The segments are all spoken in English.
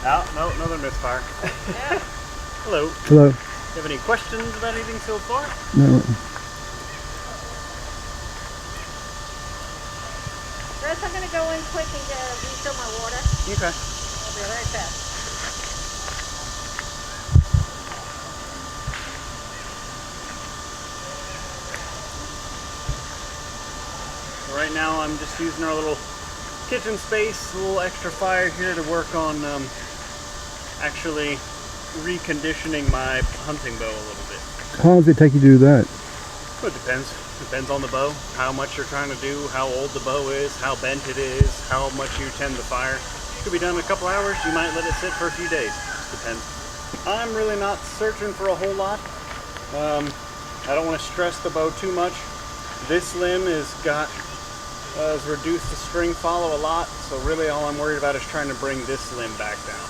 Oh, no, another misfire. Yeah. Hello. Hello. You have any questions about anything so far? No. Rose, I'm going to go in quick and refill my water. Okay. I'll be right back. Right now I'm just using our little kitchen space, a little extra fire here to work on actually reconditioning my hunting bow a little bit. How long does it take you to do that? Well, it depends. Depends on the bow, how much you're trying to do, how old the bow is, how bent it is, how much you tend the fire. It could be done in a couple hours. You might let it sit for a few days. Depends. I'm really not searching for a whole lot. I don't want to stress the bow too much. This limb has reduced the string follow a lot, so really all I'm worried about is trying to bring this limb back down.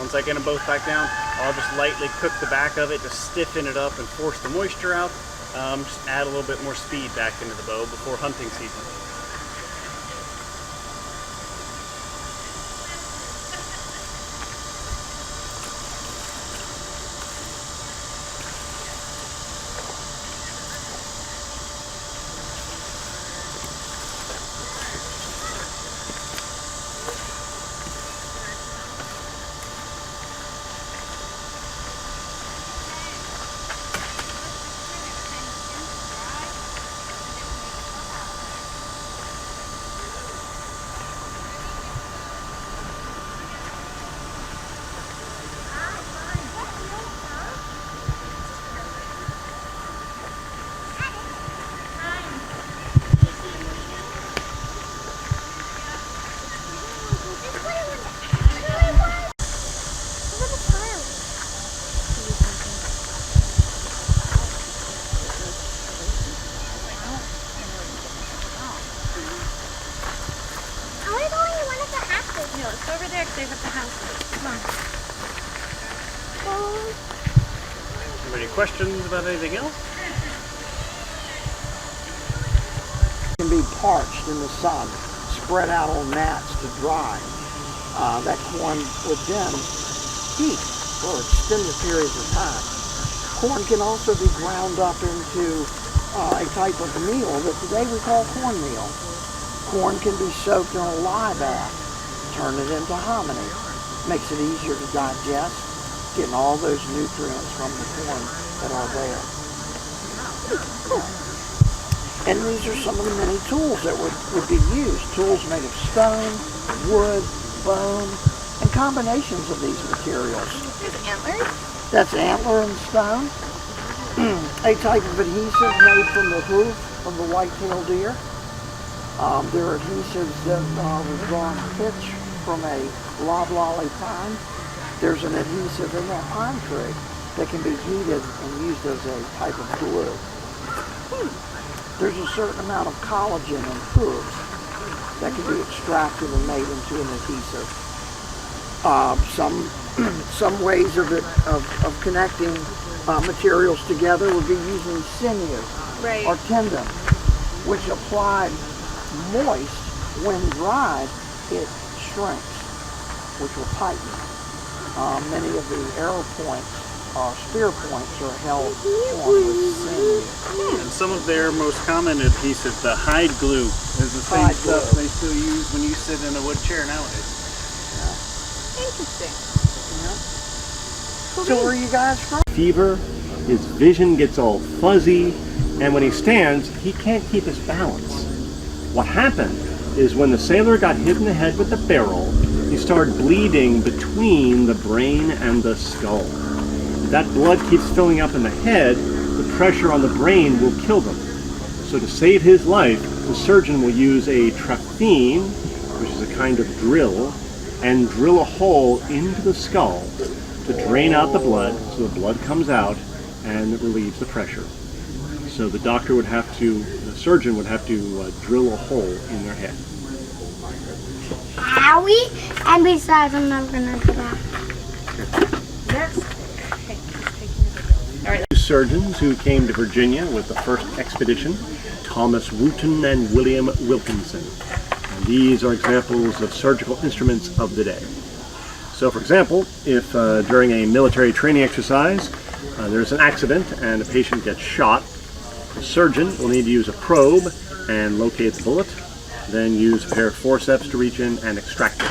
Once I get them both back down, I'll just lightly cook the back of it to stiffen it up and force the moisture out. Just add a little bit more speed back into the bow before hunting season. No, it's over there because they have the house. Come on. Have any questions about anything else? Can be parched in the sun, spread out on mats to dry. That corn would then heat for extended periods of time. Corn can also be ground up into a type of meal that today we call cornmeal. Corn can be soaked in a lye bath, turn it into hominy. Makes it easier to digest, getting all those nutrients from the corn that are there. And these are some of the many tools that would be used. Tools made of stone, wood, bone, and combinations of these materials. There's antlers. That's antler and stone. A type of adhesive made from the hoof of the white-tailed deer. There are adhesives that were drawn pitch from a loblolly pine. There's an adhesive in that pine tree that can be heated and used as a type of glue. There's a certain amount of collagen in hooves that can be extracted and made into an adhesive. Some ways of connecting materials together would be using sinew or tendon, which applied moist, when dried, it shrinks, which will tighten. Many of the arrow points, spear points, are held on with sinew. And some of their most common adhesive, the hide glue, is the same stuff they still use when you sit in a wood chair nowadays. Interesting. So where are you guys from? Fever, his vision gets all fuzzy, and when he stands, he can't keep his balance. What happened is when the sailor got hit in the head with the barrel, he started bleeding between the brain and the skull. If that blood keeps filling up in the head, the pressure on the brain will kill them. So to save his life, the surgeon will use a trephine, which is a kind of drill, and drill a hole into the skull to drain out the blood, so the blood comes out and it relieves the pressure. So the surgeon would have to drill a hole in their head. Owie! And besides, I'm never gonna do that. Two surgeons who came to Virginia with the first expedition, Thomas Wooten and William Wilkinson. And these are examples of surgical instruments of the day. So for example, if during a military training exercise there's an accident and a patient gets shot, the surgeon will need to use a probe and locate the bullet, then use a pair of forceps to reach in and extract it.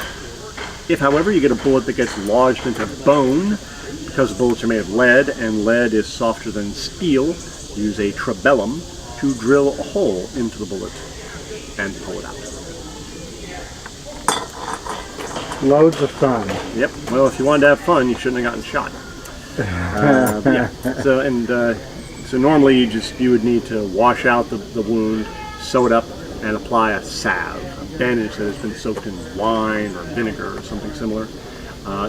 If, however, you get a bullet that gets lodged into bone, because bullets are made of lead and lead is softer than steel, use a trabellum to drill a hole into the bullet and pull it out. Loads of fun. Yep. Well, if you wanted to have fun, you shouldn't have gotten shot. Yeah. So normally you would need to wash out the wound, sew it up, and apply a salve, a bandage that has been soaked in wine or vinegar or something similar.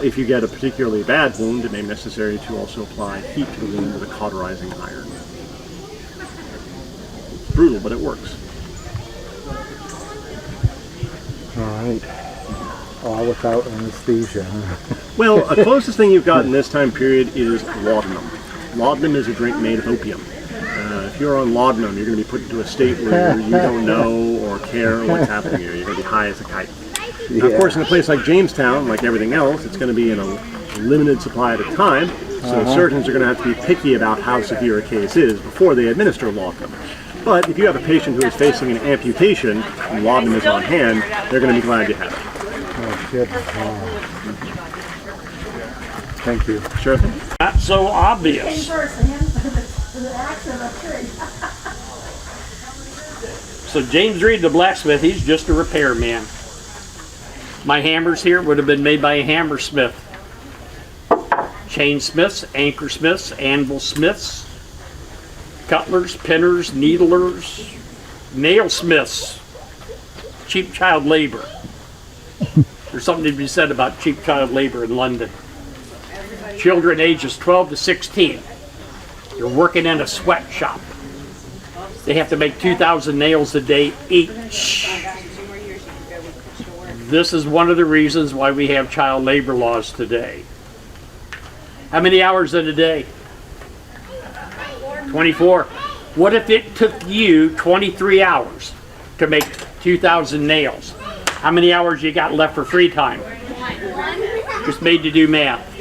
If you get a particularly bad wound, it may be necessary to also apply heat to the wound with a cauterizing iron. It's brutal, but it works. All right. All without anesthesia. Well, the closest thing you've got in this time period is laudanum. Laudanum is a drink made of opium. If you're on laudanum, you're going to be put into a state where you don't know or care what's happening here. You're going to be high as a kite. Now, of course, in a place like Jamestown, like everything else, it's going to be in a limited supply at a time, so surgeons are going to have to be picky about how severe a case is before they administer laudanum. But if you have a patient who is facing an amputation and laudanum is on hand, they're going to be glad you have it. Oh, shit. Thank you. Sure thing. Not so obvious. So James Reed, the blacksmith, he's just a repairman. My hammers here would have been made by a hammersmith. Chainsmiths, anchorsmiths, anvil smiths, cutlers, pinners, needlers, nailsmiths, cheap child labor. There's something to be said about cheap child labor in London. Children ages 12 to 16. You're working in a sweatshop. They have to make 2,000 nails a day each. This is one of the reasons why we have child labor laws today. How many hours in a day? 24. What if it took you 23 hours to make 2,000 nails? How many hours you got left for free time? Just made to do math.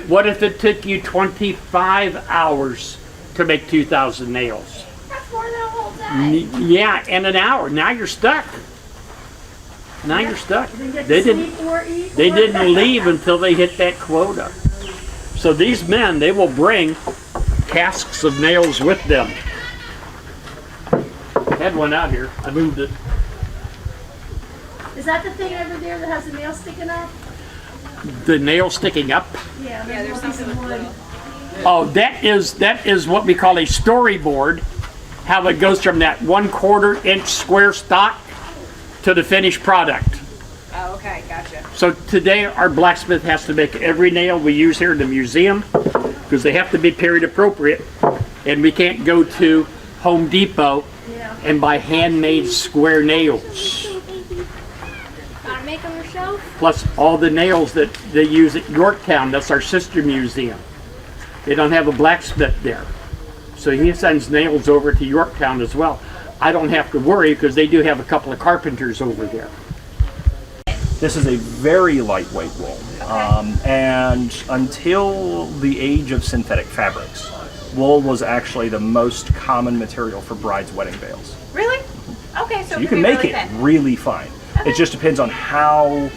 What if it took you 25 hours to make 2,000 nails? That's more than a whole day. Yeah, and an hour. Now you're stuck. Now you're stuck. They didn't leave until they hit that quota. So these men, they will bring casks of nails with them. I had one out here. I moved it. Is that the thing over there that has the nail sticking up? The nail sticking up. Yeah, there's something with wood. Oh, that is what we call a storyboard. How it goes from that 1/4 inch square stock to the finished product. Oh, okay, gotcha. So today our blacksmith has to make every nail we use here in the museum because they have to be period appropriate, and we can't go to Home Depot and buy handmade square nails. Gotta make them yourself? Plus all the nails that they use at Yorktown, that's our sister museum. They don't have a blacksmith there. So he sends nails over to Yorktown as well. I don't have to worry because they do have a couple of carpenters over there. This is a very lightweight wool, and until the age of synthetic fabrics, wool was actually the most common material for brides' wedding veils. Really? Okay, so You can make it really fine. It just depends on how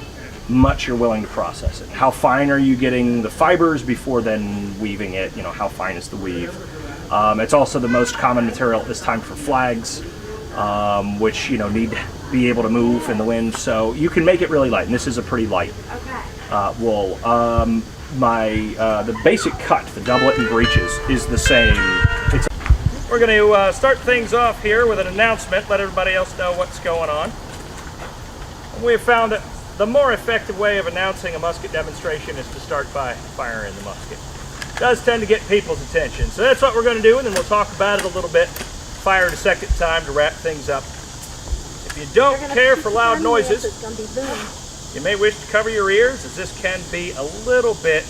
much you're willing to process it. How fine are you getting the fibers before then weaving it? You know, how fine is the weave? It's also the most common material at this time for flags, which need to be able to move in the wind. So you can make it really light, and this is a pretty light wool. The basic cut, the doublet and breeches, is the same. We're going to start things off here with an announcement, let everybody else know what's going on. We have found that the more effective way of announcing a musket demonstration is to start by firing the musket. It does tend to get people's attention, so that's what we're going to do, and then we'll talk about it a little bit. Fire it a second time to wrap things up. If you don't care for loud noises, you may wish to cover your ears, as this can be a little bit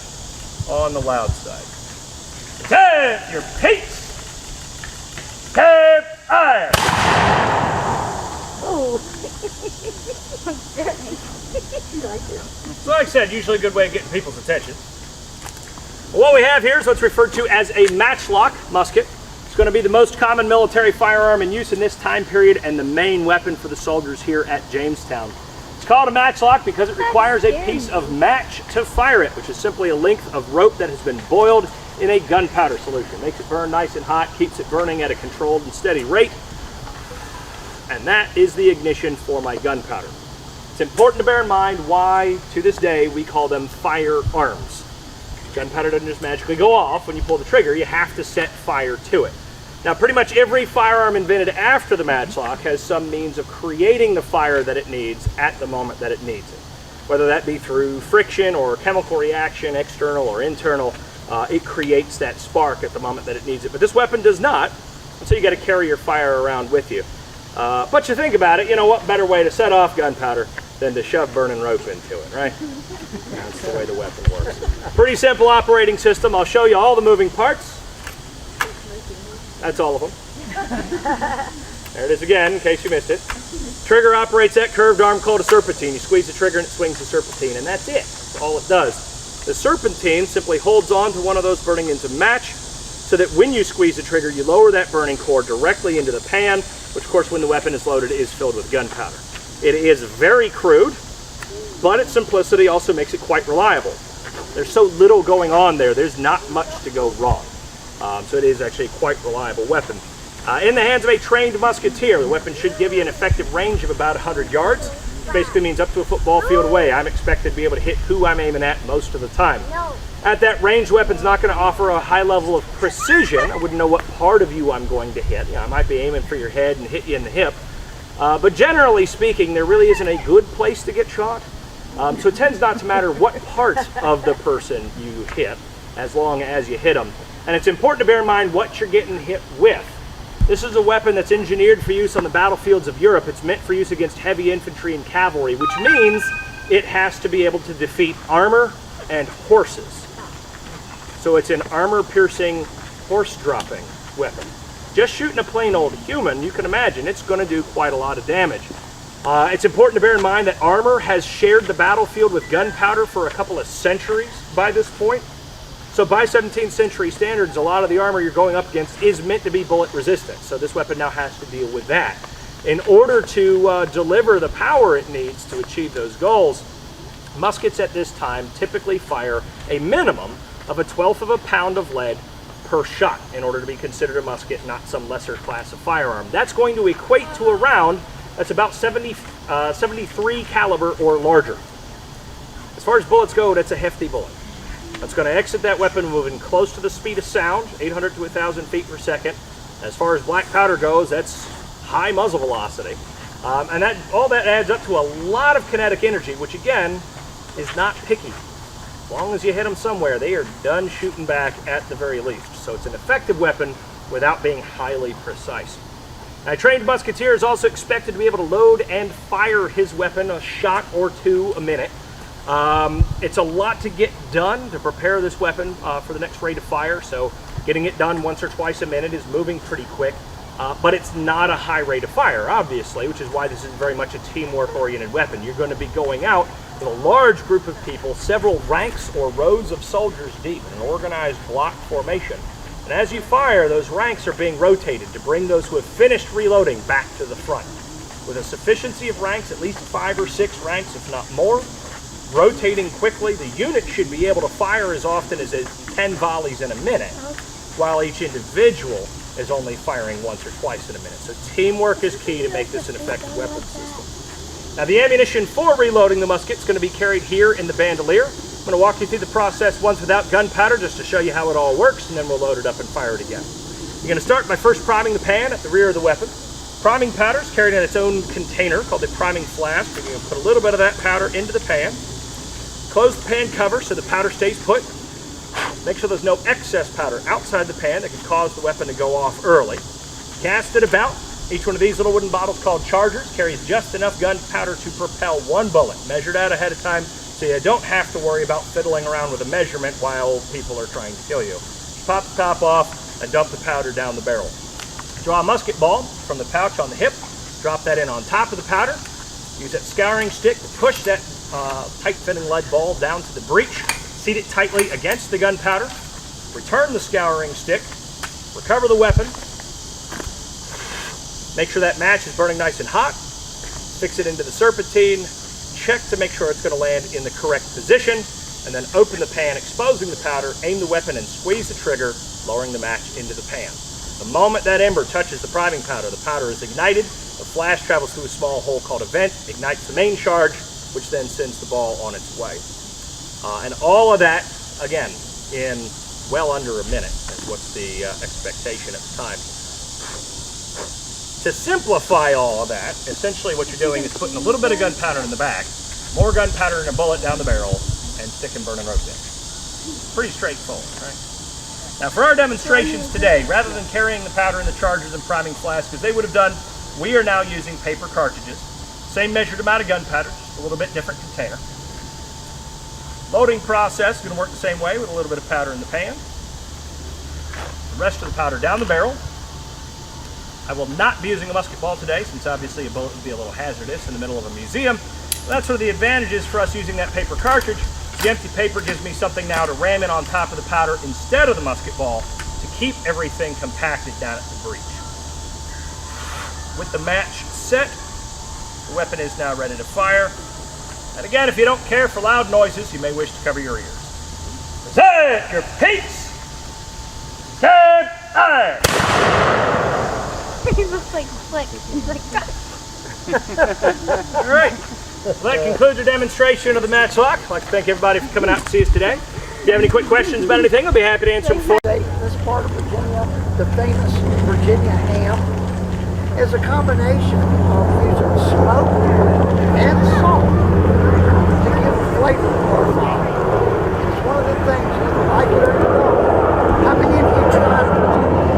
on the loud side. Set your peace! Keep fire! Oh, Ooh. So like I said, usually a good way of getting people's attention. What we have here is what's referred to as a matchlock musket. It's going to be the most common military firearm in use in this time period and the main weapon for the soldiers here at Jamestown. It's called a matchlock because it requires a piece of match to fire it, which is simply a length of rope that has been boiled in a gunpowder solution. Makes it burn nice and hot, keeps it burning at a controlled and steady rate. And that is the ignition for my gunpowder. It's important to bear in mind why, to this day, we call them firearms. Gunpowder doesn't just magically go off when you pull the trigger, you have to set fire to it. Now, pretty much every firearm invented after the matchlock has some means of creating the fire that it needs at the moment that it needs it. Whether that be through friction or chemical reaction, external or internal, it creates that spark at the moment that it needs it. But this weapon does not, and so you got to carry your fire around with you. But you think about it, you know what better way to set off gunpowder than to shove burning rope into it, right? That's the way the weapon works. Pretty simple operating system. I'll show you all the moving parts. That's all of them. There it is again, in case you missed it. Trigger operates that curved arm called a serpentine. You squeeze the trigger and it swings the serpentine, and that's it. That's all it does. The serpentine simply holds on to one of those burning ends of match so that when you squeeze the trigger, you lower that burning core directly into the pan, which of course when the weapon is loaded is filled with gunpowder. It is very crude, but its simplicity also makes it quite reliable. There's so little going on there, there's not much to go wrong. So it is actually a quite reliable weapon. In the hands of a trained musketeer, the weapon should give you an effective range of about 100 yards. Which basically means up to a football field away. I'm expected to be able to hit who I'm aiming at most of the time. At that range, the weapon's not going to offer a high level of precision. I wouldn't know what part of you I'm going to hit. I might be aiming for your head and hit you in the hip. But generally speaking, there really isn't a good place to get shot. So it tends not to matter what part of the person you hit, as long as you hit them. And it's important to bear in mind what you're getting hit with. This is a weapon that's engineered for use on the battlefields of Europe. It's meant for use against heavy infantry and cavalry, which means it has to be able to defeat armor and horses. So it's an armor-piercing, horse-dropping weapon. Just shooting a plain old human, you can imagine, it's going to do quite a lot of damage. It's important to bear in mind that armor has shared the battlefield with gunpowder for a couple of centuries by this point. So by 17th century standards, a lot of the armor you're going up against is meant to be bullet resistant. So this weapon now has to deal with that. In order to deliver the power it needs to achieve those goals, muskets at this time typically fire a minimum of 1/12 of a pound of lead per shot in order to be considered a musket, not some lesser class of firearm. That's going to equate to a round that's about 73 caliber or larger. As far as bullets go, that's a hefty bullet. That's going to exit that weapon moving close to the speed of sound, 800 to 1,000 feet per second. As far as black powder goes, that's high muzzle velocity. And all that adds up to a lot of kinetic energy, which again, is not picky. As long as you hit them somewhere, they are done shooting back at the very least. So it's an effective weapon without being highly precise. A trained musketeer is also expected to be able to load and fire his weapon a shot or two a minute. It's a lot to get done to prepare this weapon for the next rate of fire, so getting it done once or twice a minute is moving pretty quick, but it's not a high rate of fire, obviously, which is why this is very much a teamwork-oriented weapon. You're going to be going out with a large group of people, several ranks or rows of soldiers deep in an organized block formation. And as you fire, those ranks are being rotated to bring those who have finished reloading back to the front. With a sufficiency of ranks, at least 5 or 6 ranks, if not more, rotating quickly, the unit should be able to fire as often as 10 volleys in a minute, while each individual is only firing once or twice in a minute. So teamwork is key to make this an effective weapon system. Now the ammunition for reloading the musket is going to be carried here in the bandolier. I'm going to walk you through the process once without gunpowder just to show you how it all works, and then we'll load it up and fire it again. You're going to start by first priming the pan at the rear of the weapon. Priming powder is carried in its own container called the priming flask. You're going to put a little bit of that powder into the pan. Close the pan cover so the powder stays put. Make sure there's no excess powder outside the pan that could cause the weapon to go off early. Cast it about. Each one of these little wooden bottles called chargers carries just enough gunpowder to propel one bullet, measured out ahead of time, so you don't have to worry about fiddling around with a measurement while people are trying to kill you. Pop the top off and dump the powder down the barrel. Draw a musket ball from the pouch on the hip, Drop that in on top of the powder. Use that scouring stick to push that tight-fitting lead ball down to the breech. Seat it tightly against the gunpowder. Return the scouring stick. Recover the weapon. Make sure that match is burning nice and hot. Fix it into the serpentine. Check to make sure it's going to land in the correct position. And then open the pan, exposing the powder. Aim the weapon and squeeze the trigger, lowering the match into the pan. The moment that ember touches the priming powder, the powder is ignited. The flash travels through a small hole called a vent, ignites the main charge, which then sends the ball on its way. And all of that, again, in well under a minute is what's the expectation at the time. To simplify all of that, essentially what you're doing is putting a little bit of gunpowder in the back, more gunpowder in a bullet down the barrel, and stick and burn and rotate. Pretty straightforward, right? Now for our demonstrations today, rather than carrying the powder in the chargers and priming flasks as they would have done, we are now using paper cartridges. Same measured amount of gunpowder, just a little bit different container. Loading process is going to work the same way with a little bit of powder in the pan. The rest of the powder down the barrel. I will not be using a musket ball today, since obviously a bullet would be a little hazardous in the middle of a museum. That's one of the advantages for us using that paper cartridge. The empty paper gives me something now to ram in on top of the powder instead of the musket ball to keep everything compacted down at the breech. With the match set, the weapon is now ready to fire. And again, if you don't care for loud noises, you may wish to cover your ears. Present your piece! Stand fire! He looks like Flick. He's like, All right. Well, that concludes our demonstration of the Matchlock. I'd like to thank everybody for coming out to see us today. If you have any quick questions about anything, I'll be happy to answer them for you. This part of Virginia, the famous Virginia ham, is a combination of using smoke and salt to give a flavor profile. It's one of the things you like it or you don't. How many of you tried Virginia ham?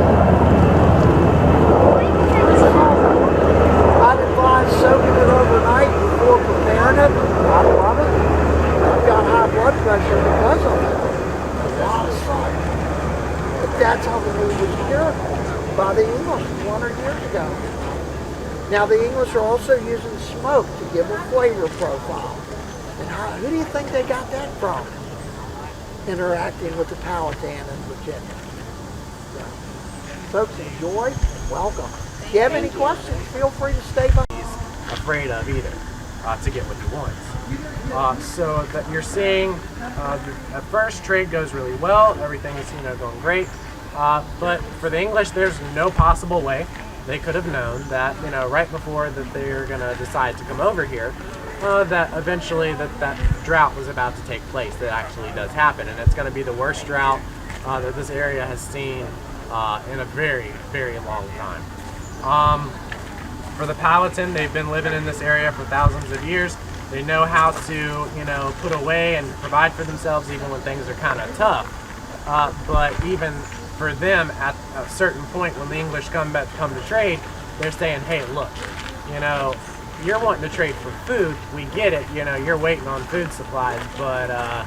I'd advise soaking it overnight before preparing it. I love it. I've got high blood pressure because of it. A lot of salt. But that's how the meat was cured by the English 100 years ago. Now the English are also using smoke to give a flavor profile. And who do you think they got that from? Interacting with the Powhatan in Virginia. So, folks, enjoy and welcome. If you have any questions, feel free to stay by. Afraid of either to get what he wants. So that you're seeing at first trade goes really well, everything is going great, but for the English there's no possible way they could have known that right before that they're going to decide to come over here that eventually that drought was about to take place. That actually does happen, and it's going to be the worst drought that this area has seen in a very, very long time. For the Powhatan, they've been living in this area for thousands of years. They know how to, put away and provide for themselves even when things are kind of tough. But even for them, at a certain point when the English come to trade, they're saying, hey, look, you're wanting to trade for food. We get it. You're waiting on food supplies, but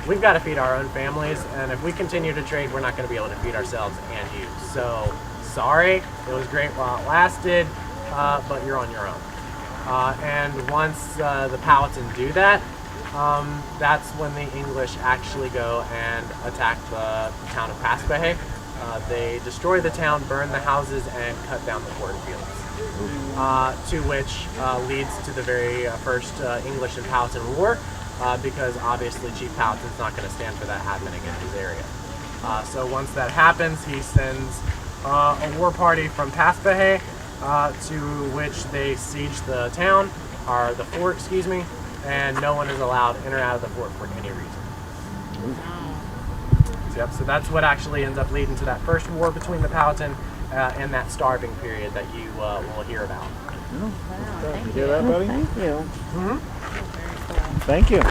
we've got to feed our own families. And if we continue to trade, we're not going to be able to feed ourselves and you. So sorry, it was great while it lasted. But you're on your own. And once the Powhatan do that, that's when the English actually go and attack the town of Paspahegh. They destroy the town, burn the houses, and cut down the cornfields. To which leads to the very first English and Powhatan War, because obviously Chief Powhatan's not going to stand for that happening in his area. So once that happens, he sends a war party from Paspahegh, to which they siege the town, or the fort, excuse me, and no one is allowed in or out of the fort for any reason. Yep, so that's what actually ends up leading to that first war between the Powhatan and that starving period that you will hear about. You hear that, buddy? Thank you. Thank you.